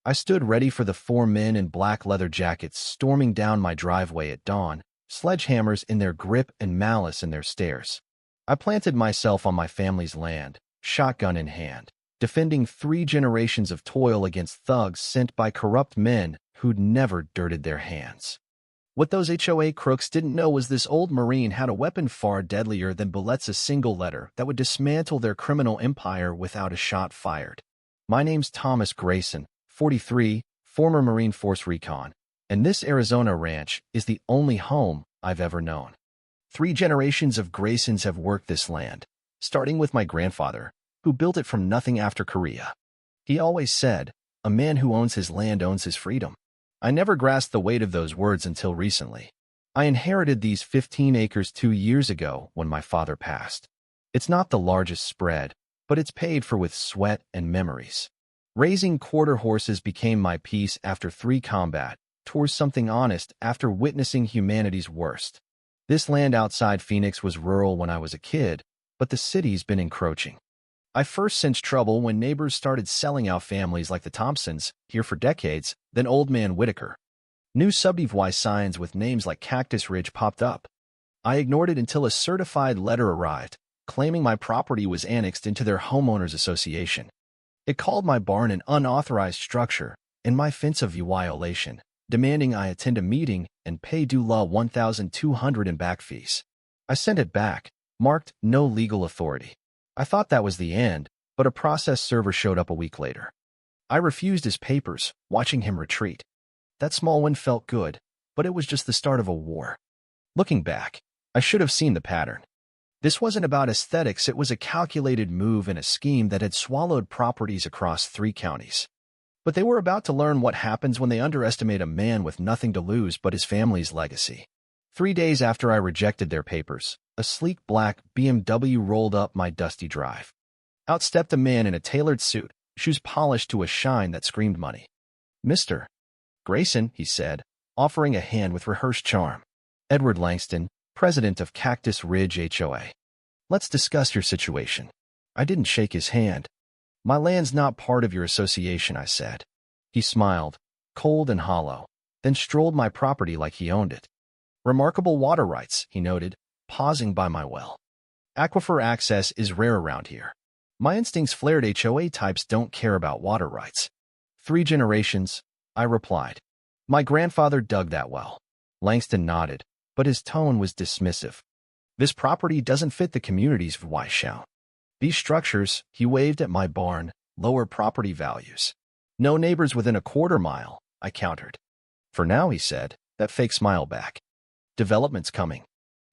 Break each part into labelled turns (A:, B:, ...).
A: I stood ready for the four men in black leather jackets storming down my driveway at dawn, sledgehammers in their grip and malice in their stares. I planted myself on my family's land, shotgun in hand, defending 3 generations of toil against thugs sent by corrupt men who'd never dirtied their hands. What those HOA crooks didn't know was this old Marine had a weapon far deadlier than bullets, a single letter that would dismantle their criminal empire without a shot fired. My name's Thomas Grayson, 43, former Marine Force Recon, and this Arizona ranch is the only home I've ever known. 3 generations of Graysons have worked this land, starting with my grandfather, who built it from nothing after Korea. He always said, "A man who owns his land owns his freedom." I never grasped the weight of those words until recently. I inherited these 15 acres 2 years ago when my father passed. It's not the largest spread, but it's paid for with sweat and memories. Raising quarter horses became my peace after 3 combat, towards something honest after witnessing humanity's worst. This land outside Phoenix was rural when I was a kid, but the city's been encroaching. I first sensed trouble when neighbors started selling out families like the Thompsons, here for decades, then Old Man Whitaker. New subdivision signs with names like Cactus Ridge popped up. I ignored it until a certified letter arrived, claiming my property was annexed into their homeowners association. It called my barn an unauthorized structure and my fence a violation, demanding I attend a meeting and pay due law $1,200 in back fees. I sent it back, marked no legal authority. I thought that was the end, but a process server showed up a week later. I refused his papers, watching him retreat. That small win felt good, but it was just the start of a war. Looking back, I should have seen the pattern. This wasn't about aesthetics, it was a calculated move in a scheme that had swallowed properties across 3 counties. But they were about to learn what happens when they underestimate a man with nothing to lose but his family's legacy. 3 days after I rejected their papers, a sleek black BMW rolled up my dusty drive. Out stepped a man in a tailored suit, shoes polished to a shine that screamed money. "Mr. Grayson," he said, offering a hand with rehearsed charm. "Edward Langston, president of Cactus Ridge HOA. Let's discuss your situation." I didn't shake his hand. "My land's not part of your association," I said. He smiled, cold and hollow, then strolled my property like he owned it. "Remarkable water rights," he noted, pausing by my well. "Aquifer access is rare around here." My instincts flared. HOA types don't care about water rights. 3 generations, I replied. My grandfather dug that well. Langston nodded, but his tone was dismissive. "This property doesn't fit the community's shown. These structures," he waved at my barn, "lower property values." "No neighbors within a quarter mile," I countered. "For now," he said, that fake smile back. "Development's coming.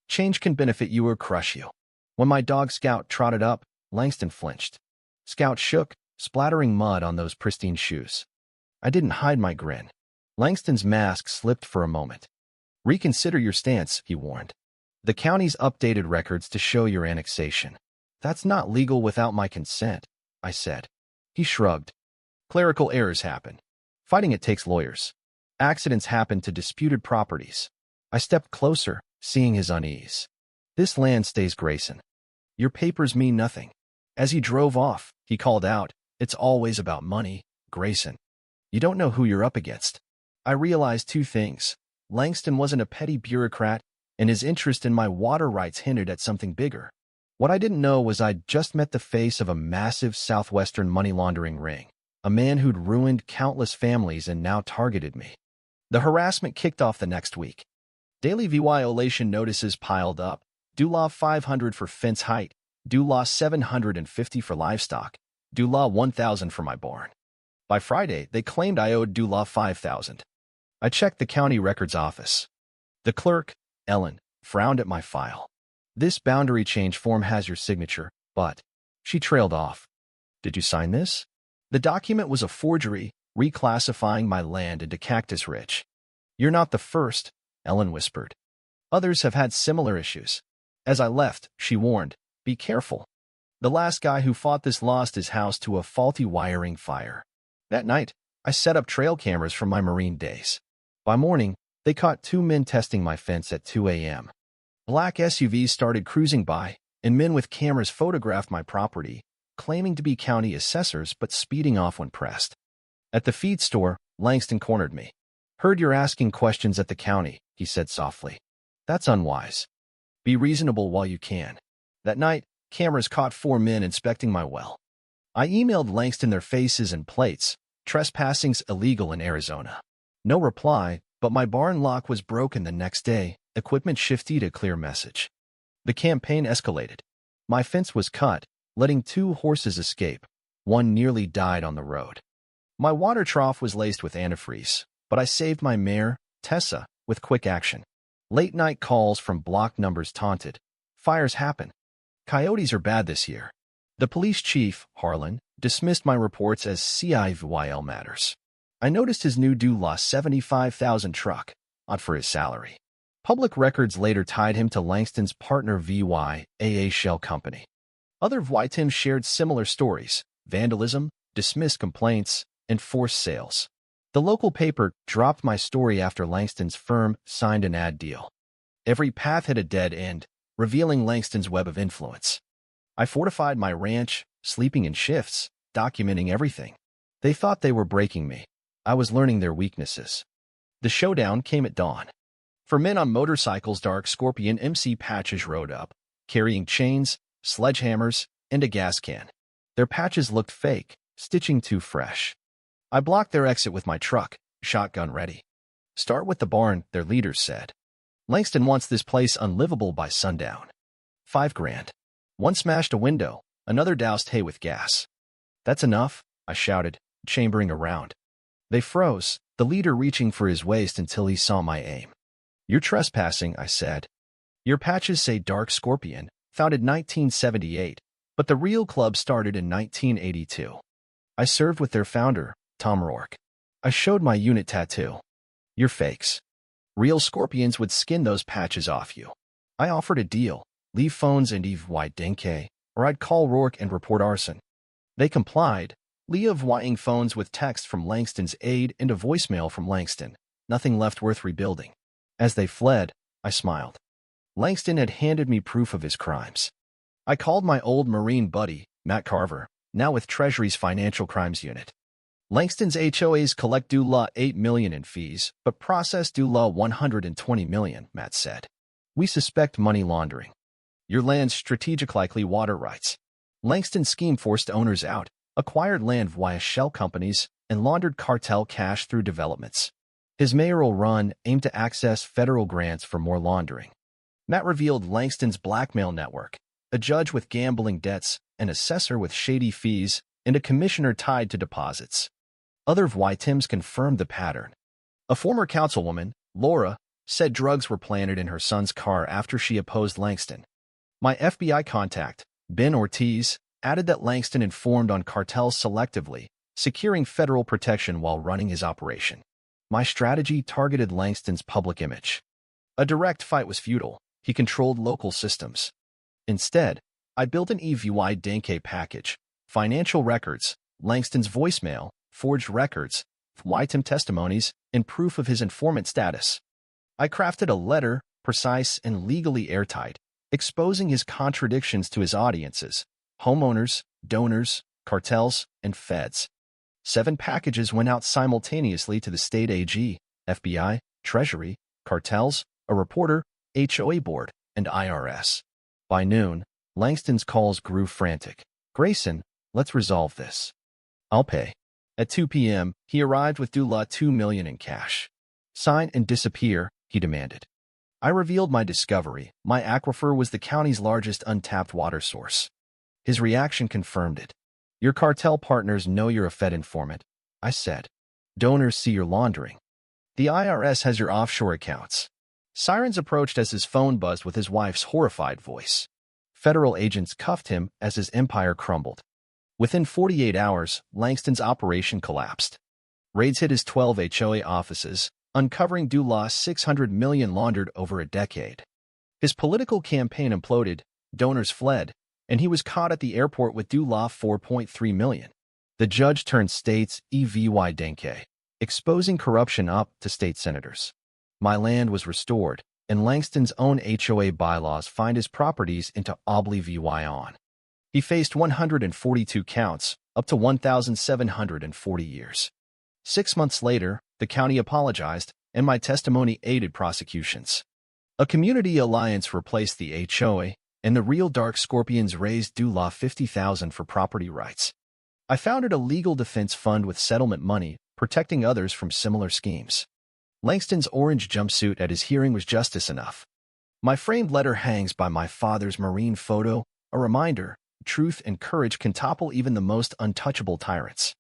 A: Change can benefit you or crush you." When my dog Scout trotted up, Langston flinched. Scout shook, splattering mud on those pristine shoes. I didn't hide my grin. Langston's mask slipped for a moment. "Reconsider your stance," he warned. "The county's updated records to show your annexation." "That's not legal without my consent," I said. He shrugged. "Clerical errors happen. Fighting it takes lawyers. Accidents happen to disputed properties." I stepped closer, seeing his unease. "This land stays Grayson. Your papers mean nothing." As he drove off, he called out, "It's always about money, Grayson. You don't know who you're up against." I realized 2 things. Langston wasn't a petty bureaucrat, and his interest in my water rights hinted at something bigger. What I didn't know was I'd just met the face of a massive southwestern money laundering ring, a man who'd ruined countless families and now targeted me. The harassment kicked off the next week. Daily violation notices piled up. Due law $500 for fence height, due law $750 for livestock, due law $1,000 for my barn. By Friday, they claimed I owed due law $5,000. I checked the county records office. The clerk, Ellen, frowned at my file. "This boundary change form has your signature, but..." She trailed off. "Did you sign this?" The document was a forgery, reclassifying my land into Cactus Ridge. "You're not the first," Ellen whispered. "Others have had similar issues." As I left, she warned, "Be careful. The last guy who fought this lost his house to a faulty wiring fire." That night, I set up trail cameras from my Marine days. By morning, they caught 2 men testing my fence at 2 a.m. Black SUVs started cruising by, and men with cameras photographed my property, claiming to be county assessors but speeding off when pressed. At the feed store, Langston cornered me. Heard you're asking questions at the county, he said softly. That's unwise. Be reasonable while you can. That night, cameras caught 4 men inspecting my well. I emailed Langston their faces and plates. Trespassing's illegal in Arizona. No reply, but my barn lock was broken the next day. Equipment shifted a clear message. The campaign escalated. My fence was cut, letting 2 horses escape. One nearly died on the road. My water trough was laced with antifreeze, but I saved my mare, Tessa, with quick action. Late-night calls from block numbers taunted. Fires happen. Coyotes are bad this year. The police chief, Harlan, dismissed my reports as CIVYL matters. I noticed his new due lost $75,000 truck, odd for his salary. Public records later tied him to Langston's partner VYAA Shell Company. Other VYTIMs shared similar stories: vandalism, dismissed complaints, and forced sales. The local paper dropped my story after Langston's firm signed an ad deal. Every path had a dead end, revealing Langston's web of influence. I fortified my ranch, sleeping in shifts, documenting everything. They thought they were breaking me. I was learning their weaknesses. The showdown came at dawn. 4 men on motorcycles, dark Scorpion MC patches rode up, carrying chains, sledgehammers, and a gas can. Their patches looked fake, stitching too fresh. I blocked their exit with my truck, shotgun ready. Start with the barn, their leaders said. Langston wants this place unlivable by sundown. $5,000. One smashed a window, another doused hay with gas. That's enough, I shouted, chambering around. They froze, the leader reaching for his waist until he saw my aim. You're trespassing, I said. Your patches say Dark Scorpion, founded 1978, but the real club started in 1982. I served with their founder, Tom Rourke. I showed my unit tattoo. You're fakes. Real Scorpions would skin those patches off you. I offered a deal. Leave phones and Eve White Denke, or I'd call Rourke and report arson. They complied, Leah Whiting phones with text from Langston's aide and a voicemail from Langston. Nothing left worth rebuilding. As they fled, I smiled. Langston had handed me proof of his crimes. I called my old Marine buddy, Matt Carver, now with Treasury's Financial Crimes Unit. Langston's HOAs collect due law $8 million in fees, but process due law $120 million, Matt said. We suspect money laundering. Your land's strategic likely water rights. Langston's scheme forced owners out, acquired land via shell companies, and laundered cartel cash through developments. His mayoral run aimed to access federal grants for more laundering. Matt revealed Langston's blackmail network, a judge with gambling debts, an assessor with shady fees, and a commissioner tied to deposits. Other VYTIMs confirmed the pattern. A former councilwoman, Laura, said drugs were planted in her son's car after she opposed Langston. My FBI contact, Ben Ortiz, added that Langston informed on cartels selectively, securing federal protection while running his operation. My strategy targeted Langston's public image. A direct fight was futile. He controlled local systems. Instead, I built an EVY Denke package, financial records, Langston's voicemail, forged records, VYTIM testimonies, and proof of his informant status. I crafted a letter, precise and legally airtight, exposing his contradictions to his audiences, homeowners, donors, cartels, and feds. 7 packages went out simultaneously to the state AG, FBI, Treasury, cartels, a reporter, HOA board, and IRS. By noon, Langston's calls grew frantic. Grayson, let's resolve this. I'll pay. At 2 p.m., he arrived with due law $2 million in cash. Sign and disappear, he demanded. I revealed my discovery. My aquifer was the county's largest untapped water source. His reaction confirmed it. Your cartel partners know you're a Fed informant, I said. Donors see your laundering. The IRS has your offshore accounts. Sirens approached as his phone buzzed with his wife's horrified voice. Federal agents cuffed him as his empire crumbled. Within 48 hours, Langston's operation collapsed. Raids hit his 12 HOA offices, uncovering due law $600 million laundered over a decade. His political campaign imploded, donors fled, and he was caught at the airport with due law $4.3 million. The judge turned state's EVY Denke, exposing corruption up to state senators. My land was restored, and Langston's own HOA bylaws fined his properties into oblivion. He faced 142 counts, up to 1,740 years. 6 months later, the county apologized, and my testimony aided prosecutions. A community alliance replaced the HOA, and the real Dark Scorpions raised $50,000 for property rights. I founded a legal defense fund with settlement money, protecting others from similar schemes. Langston's orange jumpsuit at his hearing was justice enough. My framed letter hangs by my father's marine photo, a reminder, truth and courage can topple even the most untouchable tyrants.